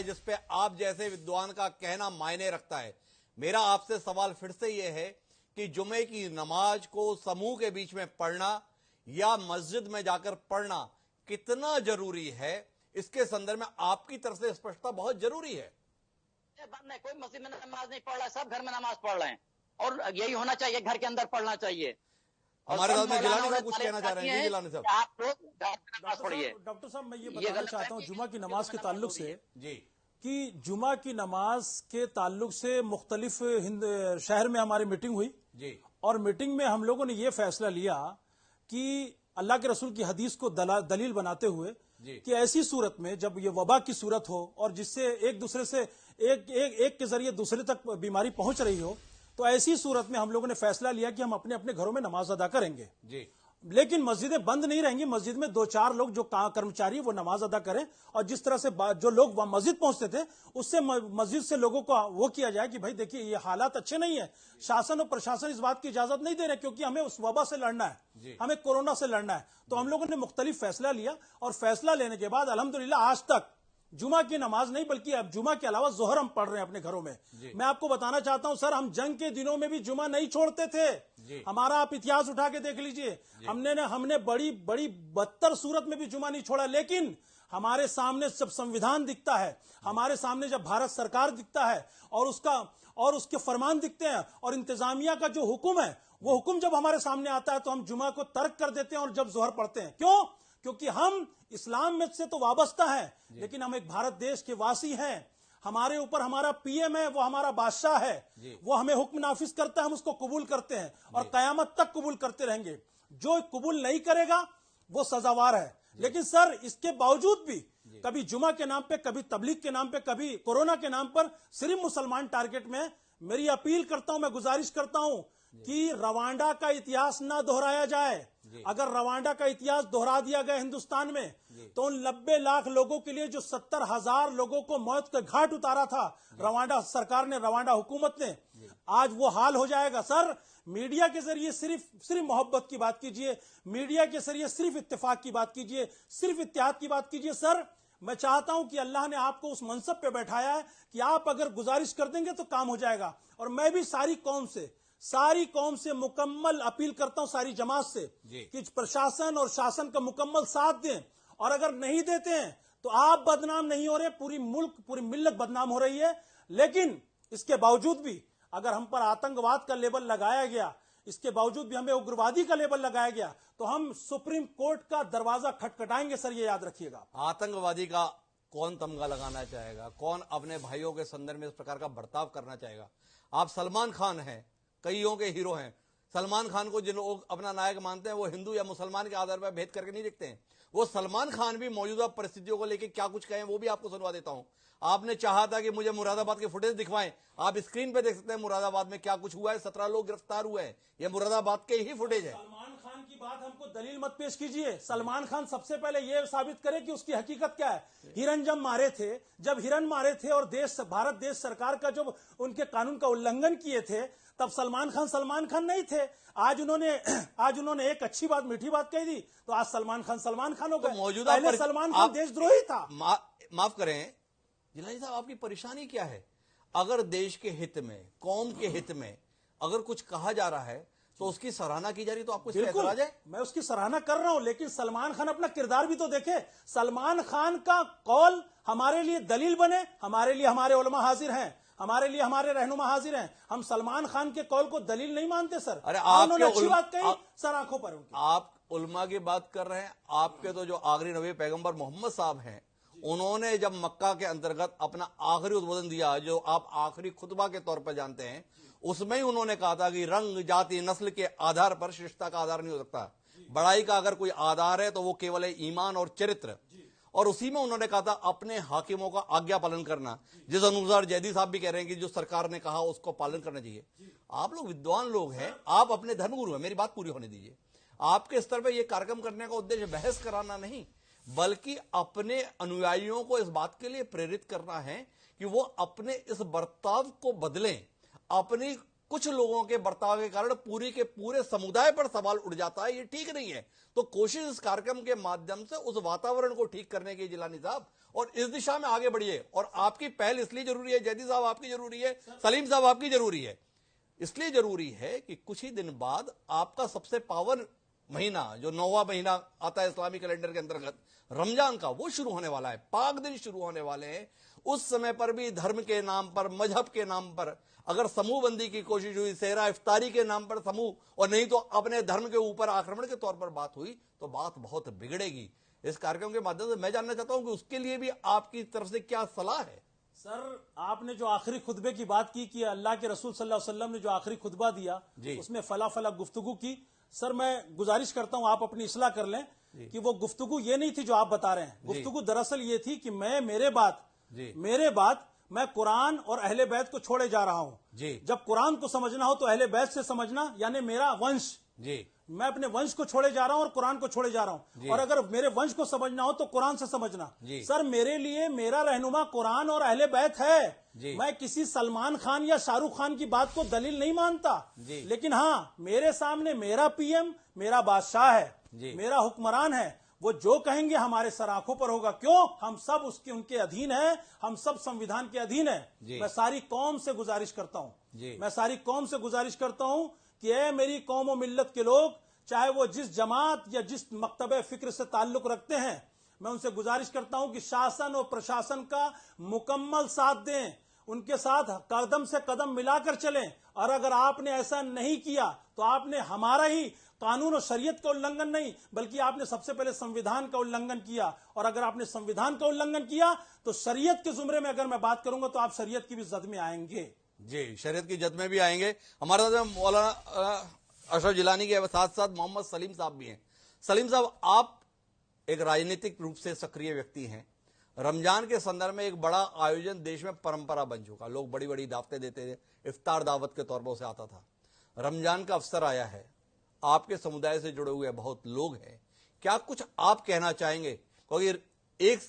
जिसपे आप जैसे विद्वान का कहना मायने रखता है। मेरा आपसे सवाल फिर से यह है कि जुमे की नमाज को समूह के बीच में पढ़ना या मस्जिद में जाकर पढ़ना कितना जरूरी है, इसके संदर्भ में आपकी तरफ से स्पष्टता बहुत जरूरी है। बंद है, कोई मस्जिद में नमाज नहीं पढ़ रहा है, सब घर में नमाज पढ़ रहे हैं और यही होना चाहिए, घर के अंदर पढ़ना चाहिए। हमारे साथ में जिलानी साहब कुछ कहना चाह रहे हैं। जिलानी साहब, आप लोग नमाज पढ़िए। डॉक्टर साहब, मैं ये बताना चाहता हूँ जुमा की नमाज के ताल्लुक से जी कि जुमा की नमाज के ताल्लुक से मुख्तलिफ शहर में हमारी मीटिंग हुई जी, और मीटिंग में हम लोगों ने ये फैसला लिया कि अल्लाह के रसूल की हदीस को दलील बनाते हुए कि ऐसी सूरत में जब ये वबा की सूरत हो और जिससे एक दूसरे से एक के जरिए दूसरे तक बीमारी पहुंच रही हो, तो ऐसी सूरत में हम लोगों ने फैसला लिया कि हम अपने अपने घरों में नमाज अदा करेंगे जी। लेकिन मस्जिदें बंद नहीं रहेंगी, मस्जिद में 2-4 लोग जो कर्मचारी वो नमाज अदा करें और जिस तरह से जो लोग मस्जिद पहुंचते थे उससे मस्जिद से लोगों को वो किया जाए कि भाई देखिए ये हालात अच्छे नहीं है, शासन और प्रशासन इस बात की इजाजत नहीं दे रहे क्योंकि हमें उस वबा से लड़ना है, हमें कोरोना से लड़ना है। तो हम लोगों ने मुख्तलिफ फैसला लिया और फैसला लेने के बाद अल्हम्दुलिल्लाह आज तक जुमा की नमाज नहीं बल्कि अब जुमा के अलावा जोहर हम पढ़ रहे हैं अपने घरों में। मैं आपको बताना चाहता हूं सर, हम जंग के दिनों में भी जुमा नहीं छोड़ते थे। हमारा आप इतिहास उठा के देख लीजिए, हमने बड़ी बड़ी बदतर सूरत में भी जुमा नहीं छोड़ा। लेकिन हमारे सामने जब संविधान दिखता है, हमारे सामने जब भारत सरकार दिखता है और उसके फरमान दिखते हैं और इंतजामिया का जो हुक्म है वो हुक्म जब हमारे सामने आता है तो हम जुमा को तर्क कर देते हैं और जब जोहर पढ़ते हैं। क्यों? क्योंकि हम इस्लाम में से तो वाबस्ता है लेकिन हम एक भारत देश के वासी हैं। हमारे ऊपर हमारा पीएम है, वो हमारा बादशाह है, वो हमें हुक्म नाफिज करता है, हम उसको कबूल करते हैं और कयामत तक कबूल करते रहेंगे। जो कबूल नहीं करेगा वो सजावार है। लेकिन सर इसके बावजूद भी कभी जुमा के नाम पे, कभी तबलीग के नाम पे, कभी कोरोना के नाम पर सिर्फ मुसलमान टारगेट में। मेरी अपील करता हूं, मैं गुजारिश करता हूं कि रवांडा का इतिहास ना दोहराया जाए। अगर रवांडा का इतिहास दोहरा दिया गया हिंदुस्तान में तो उन 90 लाख लोगों के लिए जो 70,000 लोगों को मौत के घाट उतारा था रवांडा सरकार ने, रवांडा हुकूमत ने, आज वो हाल हो जाएगा। सर मीडिया के जरिए सिर्फ मोहब्बत की बात कीजिए, मीडिया के जरिए सिर्फ इत्तेफाक की बात कीजिए, सिर्फ इत्तेहाद की बात कीजिए। सर मैं चाहता हूं कि अल्लाह ने आपको उस मनसब पे बैठाया है कि आप अगर गुजारिश कर देंगे तो काम हो जाएगा। और मैं भी सारी कौम से मुकम्मल अपील करता हूं, सारी जमात से कि प्रशासन और शासन का मुकम्मल साथ दें। और अगर नहीं देते हैं तो आप बदनाम नहीं हो रहे, पूरी मुल्क पूरी मिल्लत बदनाम हो रही है। लेकिन इसके बावजूद भी अगर हम पर आतंकवाद का लेबल लगाया गया, इसके बावजूद भी हमें उग्रवादी का लेबल लगाया गया तो हम सुप्रीम कोर्ट का दरवाजा खटखटाएंगे। सर ये याद रखिएगा। आतंकवादी का कौन तमगा लगाना चाहेगा? कौन अपने भाइयों के संदर्भ में इस प्रकार का बर्ताव करना चाहेगा? आप सलमान खान हैं, कईयों के हीरो हैं। सलमान खान को जिन लोग अपना नायक मानते हैं वो हिंदू या मुसलमान के आधार पर भेद करके नहीं देखते हैं। वो सलमान खान भी मौजूदा परिस्थितियों को लेकर क्या कुछ कहें वो भी आपको सुनवा देता हूं। आपने चाहा था कि मुझे मुरादाबाद के फुटेज दिखवाएं, आप स्क्रीन पे देख सकते हैं मुरादाबाद में क्या कुछ हुआ है। 17 लोग गिरफ्तार हुए हैं, ये मुरादाबाद के ही फुटेज है। सलमान खान की बात हमको दलील मत पेश कीजिए। सलमान खान सबसे पहले यह साबित करे कि उसकी हकीकत क्या है। हिरन जब हिरन मारे थे और भारत देश सरकार का जब उनके कानून का उल्लंघन किए थे तब सलमान खान नहीं थे। आज उन्होंने एक अच्छी बात, मीठी बात कही थी तो आज सलमान खान हो गए। मौजूदा पहले सलमान खान देशद्रोही था। माफ करें जिलानी साहब, आपकी परेशानी क्या है? अगर देश के हित में, कौम के हित में अगर कुछ कहा जा रहा है तो उसकी सराहना की जा रही, तो आपको इस पर ऐतराज है? मैं उसकी सराहना कर रहा हूं लेकिन सलमान खान अपना किरदार भी तो देखे। सलमान खान का कौल हमारे लिए दलील बने, हमारे लिए हमारे उलमा हाजिर हैं, हमारे लिए हमारे रहनुमा हाजिर हैं। हम सलमान खान के कौल को दलील नहीं मानते सर। अरे उन्होंने अच्छी बात कही सर, आंखों पर उनकी। आप उलमा की बात कर रहे हैं, आपके तो जो आखिरी नबी पैगंबर मोहम्मद साहब हैं, उन्होंने जब मक्का के अंतर्गत अपना आखिरी उद्बोधन दिया, जो आप आखिरी खुतबा के तौर पर जानते हैं, उसमें ही उन्होंने कहा था कि रंग, जाति, नस्ल के आधार पर श्रेष्ठता का आधार नहीं हो सकता। बड़ाई का अगर कोई आधार है तो वो केवल है ईमान और चरित्र। और उसी में उन्होंने कहा था अपने हाकिमों का आज्ञा पालन करना, जिस अनुसार जैदी साहब भी कह रहे हैं कि जो सरकार ने कहा उसको पालन करना चाहिए। आप लोग विद्वान लोग हैं, आप अपने धर्मगुरु हैं, मेरी बात पूरी होने दीजिए। आपके स्तर पर यह कार्यक्रम करने का उद्देश्य बहस कराना नहीं बल्कि अपने अनुयायियों को इस बात के लिए प्रेरित करना है कि वो अपने इस बर्ताव को बदलें, अपनी कुछ लोगों के बर्ताव के कारण पूरी के पूरे समुदाय पर सवाल उठ जाता है, ये ठीक नहीं है। तो कोशिश इस कार्यक्रम के माध्यम से उस वातावरण को ठीक करने की जिलानी साहब, और इस दिशा में आगे बढ़िए। और आपकी पहल इसलिए जरूरी है, जयदी साहब आपकी जरूरी है, सलीम साहब आपकी जरूरी है, इसलिए जरूरी है कि कुछ ही दिन बाद आपका सबसे पावन महीना, जो 9वां महीना आता है इस्लामी कैलेंडर के अंतर्गत, रमजान का, वो शुरू होने वाला है, पाक दिन शुरू होने वाले हैं। उस समय पर भी धर्म के नाम पर, मजहब के नाम पर अगर समूह बंदी की कोशिश हुई, सेहरा इफ्तारी के नाम पर समूह, और नहीं तो अपने धर्म के ऊपर आक्रमण के तौर पर बात हुई, तो बात बहुत बिगड़ेगी। इस कार्यक्रम के माध्यम से मैं जानना चाहता हूं कि उसके लिए भी आपकी तरफ से क्या सलाह है। सर, आपने जो आखिरी खुतबे की बात की कि अल्लाह के रसूल सल्लल्लाहु अलैहि वसल्लम ने जो आखिरी खुतबा दिया उसमें फला फला गुफ्तगू की, सर मैं गुजारिश करता हूं आप अपनी इस्लाह कर लें कि वो गुफ्तगू ये नहीं थी जो आप बता रहे हैं। गुफ्तगू दरअसल ये थी कि मेरे बाद मैं कुरान और अहले बैत को छोड़े जा रहा हूं। जब कुरान को समझना हो तो अहले बैत से समझना, यानी मेरा वंश, मैं अपने वंश को छोड़े जा रहा हूं और कुरान को छोड़े जा रहा हूं। और अगर मेरे वंश को समझना हो तो कुरान से समझना। सर, मेरे लिए मेरा रहनुमा कुरान और अहले बैत है। मैं किसी सलमान खान या शाहरुख खान की बात को दलील नहीं मानता, लेकिन हाँ, मेरे सामने मेरा पीएम, मेरा बादशाह है, मेरा हुक्मरान है। वो जो कहेंगे हमारे सर आंखों पर होगा। क्यों? हम सब उनके अधीन हैं, हम सब संविधान के अधीन हैं। मैं सारी कौम से गुजारिश करता हूं कि ऐ मेरी कौम और मिल्लत के लोग, चाहे वो जिस जमात या जिस मकतबे फिक्र से ताल्लुक रखते हैं, मैं उनसे गुजारिश करता हूं कि शासन और प्रशासन का मुकम्मल साथ दें, उनके साथ कदम से कदम मिलाकर चलें। और अगर आपने ऐसा नहीं किया तो आपने हमारा ही कानून और शरीयत का उल्लंघन नहीं, बल्कि आपने सबसे पहले संविधान का उल्लंघन किया। और अगर आपने संविधान का उल्लंघन किया तो शरीयत के जुमरे में अगर मैं बात करूंगा तो आप शरीयत की भी जद में आएंगे। जी, शरीयत की जद में भी आएंगे। हमारे साथ मौलाना अशरफ जिलानी के साथ साथ मोहम्मद सलीम साहब भी हैं। सलीम साहब, आप एक राजनीतिक रूप से सक्रिय व्यक्ति हैं। रमजान के संदर्भ में एक बड़ा आयोजन देश में परंपरा बन चुका, लोग बड़ी बड़ी दावतें देते थे, इफ्तार दावत के तौर पर उसे आता था। रमजान का अवसर आया है, आपके समुदाय से जुड़े हुए बहुत लोग हैं, क्या कुछ आप कहना चाहेंगे? क्योंकि एक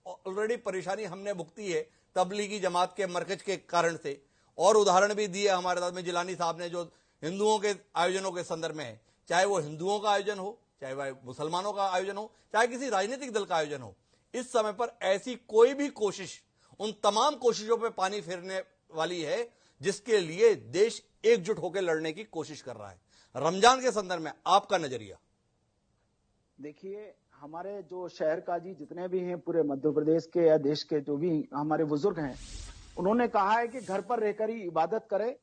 ऑलरेडी परेशानी हमने भुगती है तबलीगी जमात के मरकज के कारण से, और उदाहरण भी दिए हमारे साथ में जिलानी साहब ने, जो हिंदुओं के आयोजनों के संदर्भ में है, चाहे वो हिंदुओं का आयोजन हो, चाहे वह मुसलमानों का आयोजन हो, चाहे किसी राजनीतिक दल का आयोजन हो। इस समय पर ऐसी कोई भी कोशिश उन तमाम कोशिशों पर पानी फेरने वाली है जिसके लिए देश एकजुट होकर लड़ने की कोशिश कर रहा है। रमजान के संदर्भ में आपका नजरिया? देखिए, हमारे जो शहर काजी जितने भी हैं पूरे मध्य प्रदेश के या देश के, जो भी हमारे बुजुर्ग हैं, उन्होंने कहा है कि घर पर रहकर ही इबादत करें,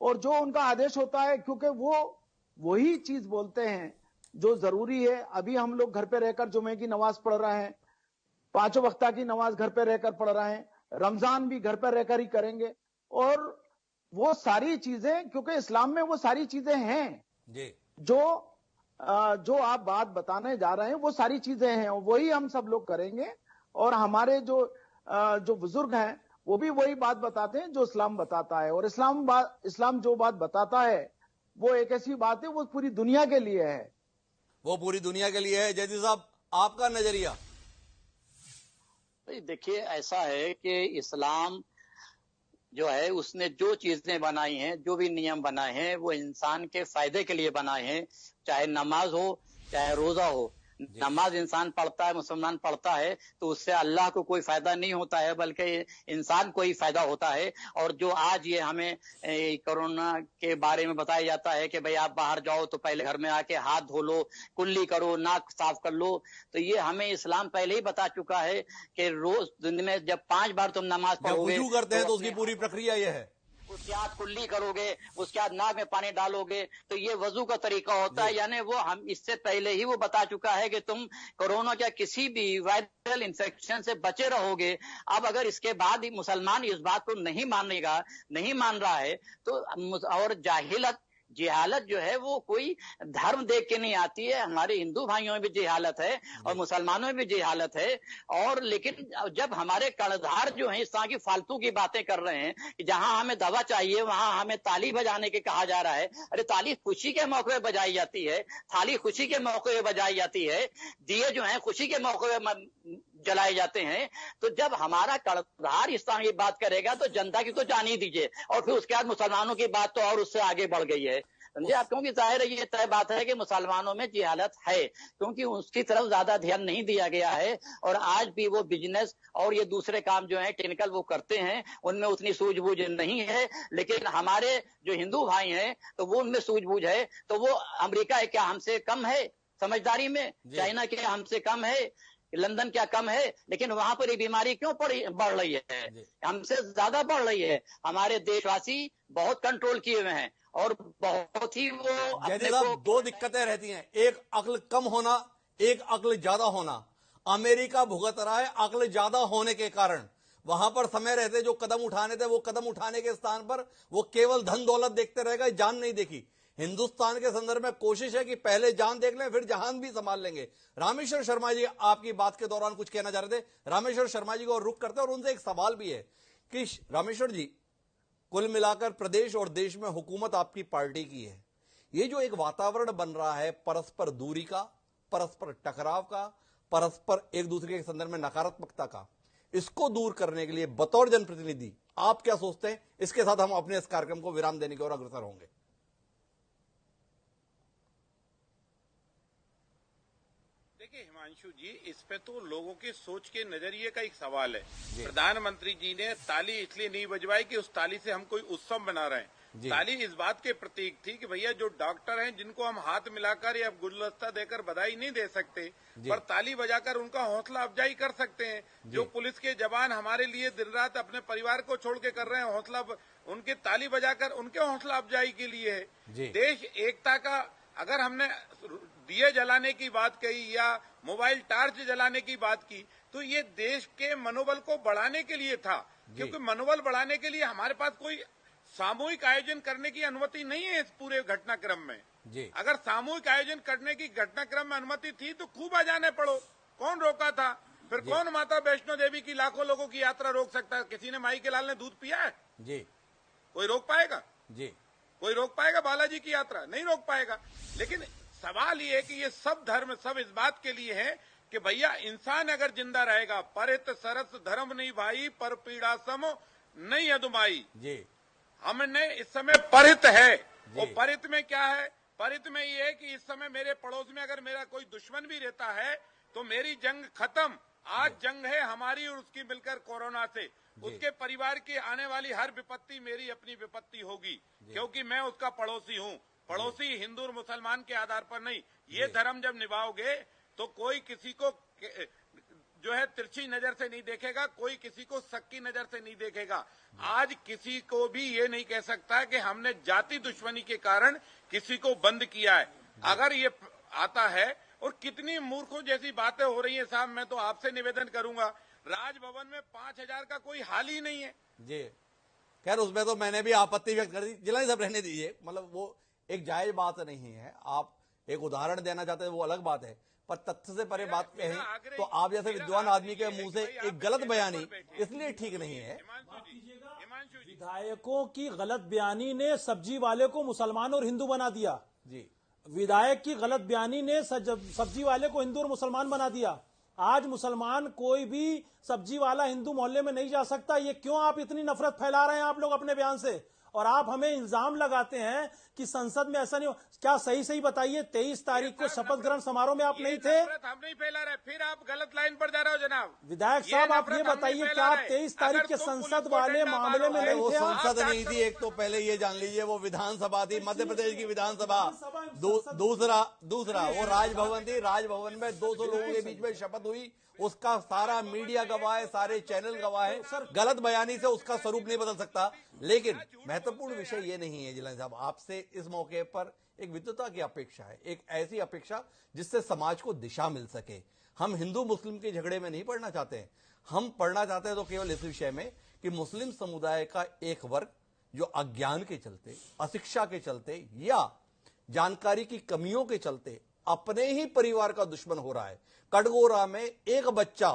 और जो उनका आदेश होता है, क्योंकि वो वही चीज बोलते हैं जो जरूरी है। अभी हम लोग घर पे रहकर जुमे की नमाज पढ़ रहे हैं, 5 वक्ता की नमाज घर पे रहकर पढ़ रहे हैं, रमजान भी घर पर रहकर ही करेंगे। और वो सारी चीजें, क्योंकि इस्लाम में वो सारी चीजें हैं जो आप बात बताने जा रहे हैं, वो सारी चीजें हैं, वही हम सब लोग करेंगे। और हमारे जो बुजुर्ग हैं वो भी वही बात बताते हैं जो इस्लाम बताता है। और इस्लाम जो बात बताता है वो एक ऐसी बात है, वो पूरी दुनिया के लिए है, वो पूरी दुनिया के लिए है। जयदी साहब, आपका नजरिया? देखिए, ऐसा है कि इस्लाम जो है उसने जो चीजें बनाई हैं, जो भी नियम बनाए हैं, वो इंसान के फायदे के लिए बनाए हैं। चाहे नमाज हो, चाहे रोजा हो। नमाज इंसान पढ़ता है, मुसलमान पढ़ता है, तो उससे अल्लाह को कोई फायदा नहीं होता है, बल्कि इंसान को ही फायदा होता है। और जो आज ये हमें कोरोना के बारे में बताया जाता है कि भाई आप बाहर जाओ तो पहले घर में आके हाथ धो लो, कुल्ली करो, नाक साफ कर लो, तो ये हमें इस्लाम पहले ही बता चुका है कि रोज दिन में जब 5 बार तुम नमाज पढ़ोगे, वुजू करते हैं तो उसकी पूरी प्रक्रिया ये है, उसके बाद कुल्ली करोगे, उसके बाद नाक में पानी डालोगे, तो ये वजू का तरीका होता है। यानी वो हम इससे पहले ही वो बता चुका है कि तुम कोरोना या किसी भी वायरल इन्फेक्शन से बचे रहोगे। अब अगर इसके बाद ही मुसलमान इस बात को नहीं मान रहा है, तो और जिहालत जो है वो कोई धर्म देख के नहीं आती है। हमारे हिंदू भाइयों में भी जिहालत है और मुसलमानों में भी जिहालत है। और लेकिन जब हमारे कर्णधार जो हैं इस तरह की फालतू की बातें कर रहे हैं कि जहां हमें दवा चाहिए वहां हमें ताली बजाने के कहा जा रहा है। अरे ताली खुशी के मौके पर बजाई जाती है, थाली खुशी के मौके पर बजाई जाती है, दिए जो है खुशी के मौके पर जलाए जाते हैं। तो जब हमारा कर्णधार इस तरह की बात करेगा तो जनता की तो जान ही दीजिए, और फिर उसके बाद मुसलमानों की बात तो और उससे आगे बढ़ गई है, समझे आप। क्योंकि जाहिर है ये तय बात है कि मुसलमानों में जिहालत है, क्योंकि उसकी तरफ ज्यादा ध्यान नहीं दिया गया है, और आज भी वो बिजनेस और ये दूसरे काम जो है टेक्निकल वो करते हैं, उनमें उतनी सूझबूझ नहीं है। लेकिन हमारे जो हिंदू भाई हैं तो वो उनमें सूझबूझ है। तो वो अमेरिका क्या हमसे कम है समझदारी में? चाइना क्या हमसे कम है? लंदन क्या कम है? लेकिन वहां पर ये बीमारी क्यों बढ़ रही है? हमसे ज्यादा बढ़ रही है। हमारे देशवासी बहुत कंट्रोल किए हुए हैं और बहुत ही वो अपने को दो दिक्कतें रहती हैं, एक अक्ल कम होना, एक अक्ल ज्यादा होना। अमेरिका भुगत रहा है अक्ल ज्यादा होने के कारण। वहां पर समय रहते जो कदम उठाने थे वो कदम उठाने के स्थान पर वो केवल धन दौलत देखते रहेगा, जान नहीं देखी। हिंदुस्तान के संदर्भ में कोशिश है कि पहले जान देख लें फिर जहान भी संभाल लेंगे। रामेश्वर शर्मा जी आपकी बात के दौरान कुछ कहना चाह रहे थे, रामेश्वर शर्मा जी को रुख करते हैं और उनसे एक सवाल भी है कि रामेश्वर जी, कुल मिलाकर प्रदेश और देश में हुकूमत आपकी पार्टी की है, ये जो एक वातावरण बन रहा है परस्पर दूरी का, परस्पर टकराव का, परस्पर एक दूसरे के संदर्भ में नकारात्मकता का, इसको दूर करने के लिए बतौर जनप्रतिनिधि आप क्या सोचते हैं? इसके साथ हम अपने इस कार्यक्रम को विराम देने की ओर अग्रसर होंगे। देखिए हिमांशु जी, इस पे तो लोगों के सोच के नजरिए का एक सवाल है। प्रधानमंत्री जी ने ताली इसलिए नहीं बजवाई कि उस ताली से हम कोई उत्सव मना रहे हैं। ताली इस बात के प्रतीक थी कि भैया जो डॉक्टर हैं जिनको हम हाथ मिलाकर या गुलदस्ता देकर बधाई नहीं दे सकते, पर ताली बजाकर उनका हौसला अफजाई कर सकते हैं। जो पुलिस के जवान हमारे लिए दिन रात अपने परिवार को छोड़ के कर रहे हैं, हौसला उनके ताली बजाकर उनके हौसला अफजाई के लिए है। देश एकता का, अगर हमने दिए जलाने की बात कही या मोबाइल टार्च जलाने की बात की, तो ये देश के मनोबल को बढ़ाने के लिए था। क्योंकि मनोबल बढ़ाने के लिए हमारे पास कोई सामूहिक आयोजन करने की अनुमति नहीं है इस पूरे घटनाक्रम में। अगर सामूहिक आयोजन करने की घटनाक्रम में अनुमति थी तो खूब अजाने पड़ो, कौन रोका था? फिर कौन माता वैष्णो देवी की लाखों लोगों की यात्रा रोक सकता है? किसी ने माई के लाल ने दूध पिया है? कोई रोक पाएगा? कोई रोक पाएगा बालाजी की यात्रा? नहीं रोक पाएगा। लेकिन सवाल ये है कि ये सब धर्म सब इस बात के लिए है कि भैया इंसान अगर जिंदा रहेगा, परित सरस धर्म नहीं भाई, पर पीड़ा सम नहीं अदुमाई। हमने इस समय परित है, और परित में क्या है? परित में ये है कि इस समय मेरे पड़ोस में अगर मेरा कोई दुश्मन भी रहता है तो मेरी जंग खत्म। आज जंग है हमारी और उसकी मिलकर कोरोना से। उसके परिवार की आने वाली हर विपत्ति मेरी अपनी विपत्ति होगी, क्योंकि मैं उसका पड़ोसी हूँ। पड़ोसी हिंदू और मुसलमान के आधार पर नहीं। ये धर्म जब निभाओगे तो कोई किसी को जो है तिरछी नजर से नहीं देखेगा, कोई किसी को सक्की नजर से नहीं देखेगा। आज किसी को भी ये नहीं कह सकता कि हमने जाति दुश्मनी के कारण किसी को बंद किया है। अगर ये आता है, और कितनी मूर्खों जैसी बातें हो रही हैं साहब, मैं तो आपसे निवेदन करूंगा, राजभवन में 5000 का कोई हाल ही नहीं है। खैर उसमें तो मैंने भी आपत्ति व्यक्त कर दी। जिलानी साहब रहने दीजिए, मतलब वो एक जायज बात नहीं है। आप एक उदाहरण देना चाहते हैं वो अलग बात है, पर तथ्य से परे बात कहें तो आप जैसे विद्वान आदमी के मुंह से एक गलत बयानी इसलिए ठीक नहीं है। विधायकों की गलत बयानी ने सब्जी वाले को मुसलमान और हिंदू बना दिया। विधायक की गलत बयानी ने सब्जी वाले को हिंदू और मुसलमान बना दिया। आज मुसलमान कोई भी सब्जी वाला हिंदू मोहल्ले में नहीं जा सकता। ये क्यों आप इतनी नफरत फैला रहे हैं आप लोग अपने बयान से? और आप हमें इल्जाम लगाते हैं कि संसद में ऐसा नहीं हो। क्या सही सही बताइए, 23 तारीख को शपथ ग्रहण समारोह में आप नहीं थे? हम नहीं फैला रहे, फिर आप गलत लाइन पर जा रहे हो जनाब। विधायक साहब आप ये बताइए, क्या आप 23 तारीख के संसद वाले मामले में नहीं वो थे? संसद नहीं थी, एक तो पहले ये जान लीजिए, वो विधानसभा थी, मध्य प्रदेश की विधानसभा। दूसरा वो राजभवन थी। राजभवन में 200 लोगों के बीच में शपथ हुई, उसका सारा मीडिया गवाह है, सारे चैनल गवाह है। गलत बयानी से उसका स्वरूप नहीं बदल सकता। लेकिन महत्वपूर्ण विषय ये नहीं है जिलानी साहब, आपसे इस मौके पर एक विद्वता की अपेक्षा है, एक ऐसी अपेक्षा जिससे समाज को दिशा मिल सके। हम हिंदू मुस्लिम के झगड़े में नहीं पड़ना चाहते हैं। हम पढ़ना चाहते हैं तो केवल इस विषय में कि मुस्लिम समुदाय का एक वर्ग जो अज्ञान के चलते, अशिक्षा के चलते या जानकारी की कमियों के चलते अपने ही परिवार का दुश्मन हो रहा है। कटघोरा में एक बच्चा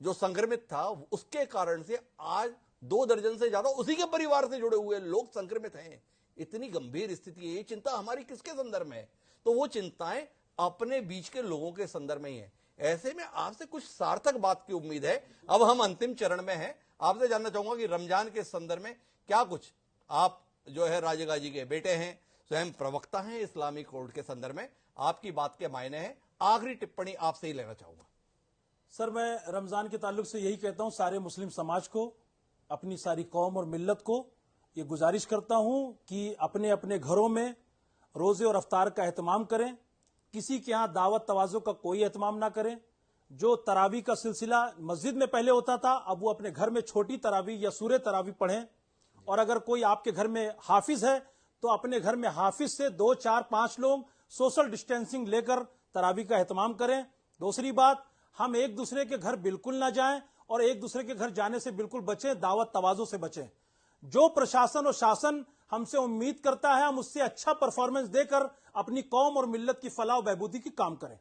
जो संक्रमित था, उसके कारण से आज 2 दर्जन से ज्यादा उसी के परिवार से जुड़े हुए लोग संक्रमित हैं। इतनी गंभीर स्थिति है। ये चिंता हमारी किसके संदर्भ में है? तो वो चिंताएं अपने बीच के लोगों के संदर्भ में ही है। ऐसे में आपसे कुछ सार्थक बात की उम्मीद है। अब हम अंतिम चरण में हैं, आपसे जानना चाहूंगा कि रमजान के संदर्भ में क्या कुछ आप जो है राजीव गांधी के बेटे हैं, स्वयं प्रवक्ता हैं इस्लामिक कोर्ट के संदर्भ में, आपकी बात के मायने हैं, आखिरी टिप्पणी आपसे ही लेना चाहूंगा। सर, मैं रमजान के ताल्लुक से यही कहता हूं सारे मुस्लिम समाज को, अपनी सारी कौम और मिल्लत को ये गुजारिश करता हूं कि अपने अपने घरों में रोजे और अफ्तार का एहतमाम करें। किसी के यहां दावत तवाज़ो का कोई एहतमाम ना करें। जो तरावी का सिलसिला मस्जिद में पहले होता था, अब वो अपने घर में छोटी तरावी या सूरे तरावी पढ़ें। और अगर कोई आपके घर में हाफिज है तो अपने घर में हाफिज से 2, 4, 5 लोग सोशल डिस्टेंसिंग लेकर तरावी का एहतमाम करें। दूसरी बात, हम एक दूसरे के घर बिल्कुल ना जाएं और एक दूसरे के घर जाने से बिल्कुल बचें, दावत तवाज़ो से बचें। जो प्रशासन और शासन हमसे उम्मीद करता है, हम उससे अच्छा परफॉर्मेंस देकर अपनी कौम और मिल्लत की फलाह और बहबूदी की काम करें।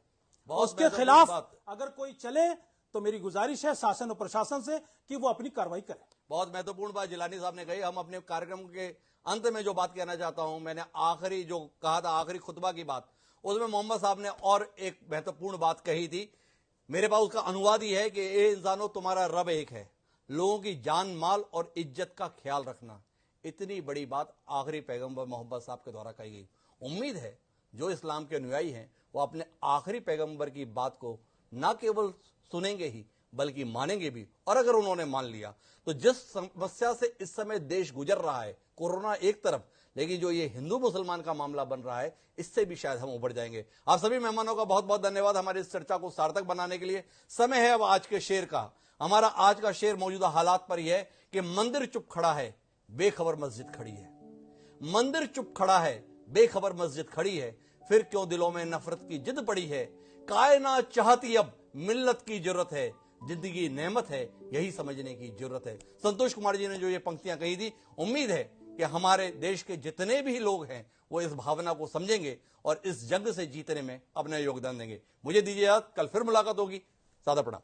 उसके खिलाफ अगर कोई चले तो मेरी गुजारिश है शासन और प्रशासन से कि वो अपनी कार्रवाई करें। बहुत महत्वपूर्ण बात जिलानी साहब ने कही। हम अपने कार्यक्रम के अंत में जो बात कहना चाहता हूं, मैंने आखिरी जो कहा था, आखिरी खुतबा की बात, उसमें मोहम्मद साहब ने और एक महत्वपूर्ण बात कही थी। मेरे पास उसका अनुवाद ही है कि ए इंसानों, तुम्हारा रब एक है, लोगों की जान माल और इज्जत का ख्याल रखना। इतनी बड़ी बात आखिरी पैगंबर मोहम्मद साहब के द्वारा कही गई। उम्मीद है जो इस्लाम के अनुयायी हैं वो अपने आखिरी पैगंबर की बात को न केवल सुनेंगे ही बल्कि मानेंगे भी। और अगर उन्होंने मान लिया तो जिस समस्या से इस समय देश गुजर रहा है, कोरोना एक तरफ, लेकिन जो ये हिंदू मुसलमान का मामला बन रहा है, इससे भी शायद हम उबर जाएंगे। आप सभी मेहमानों का बहुत बहुत धन्यवाद हमारी इस चर्चा को सार्थक बनाने के लिए। समय है अब आज के शेर का। हमारा आज का शेर मौजूदा हालात पर यह है कि मंदिर चुप खड़ा है, बेखबर मस्जिद खड़ी है। मंदिर चुप खड़ा है, बेखबर मस्जिद खड़ी है, फिर क्यों दिलों में नफरत की जिद पड़ी है। कायनात चाहती अब मिल्लत की जरूरत है, जिंदगी नेमत है यही समझने की जरूरत है। संतोष कुमार जी ने जो ये पंक्तियां कही थी, उम्मीद है कि हमारे देश के जितने भी लोग हैं वो इस भावना को समझेंगे और इस जंग से जीतने में अपना योगदान देंगे। मुझे दीजिए याद, कल फिर मुलाकात होगी। सादा प्रणाम।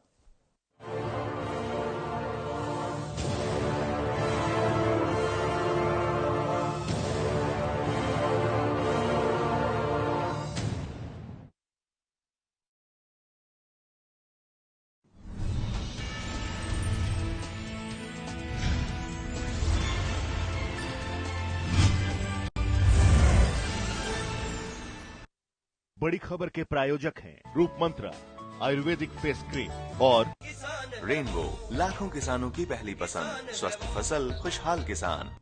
बड़ी खबर के प्रायोजक हैं रूप मंत्र आयुर्वेदिक फेस क्रीम और रेनबो, लाखों किसानों की पहली पसंद, स्वस्थ फसल खुशहाल किसान।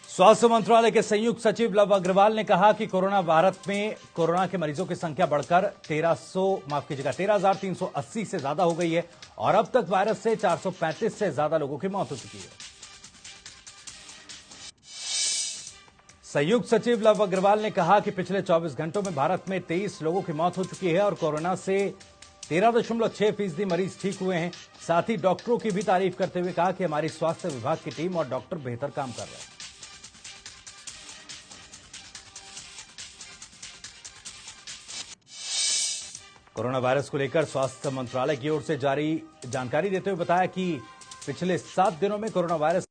स्वास्थ्य मंत्रालय के संयुक्त सचिव लव अग्रवाल ने कहा कि भारत में कोरोना के मरीजों की संख्या बढ़कर 13,380 से ज्यादा हो गई है और अब तक वायरस से 435 से ज्यादा लोगों की मौत हो चुकी है। संयुक्त सचिव लव अग्रवाल ने कहा कि पिछले 24 घंटों में भारत में 23 लोगों की मौत हो चुकी है और कोरोना से 13.6% मरीज ठीक हुए हैं। साथ ही डॉक्टरों की भी तारीफ करते हुए कहा कि हमारी स्वास्थ्य विभाग की टीम और डॉक्टर बेहतर काम कर रहे हैं। कोरोना वायरस को लेकर स्वास्थ्य मंत्रालय की ओर से जारी जानकारी देते हुए बताया कि पिछले 7 दिनों में कोरोना वायरस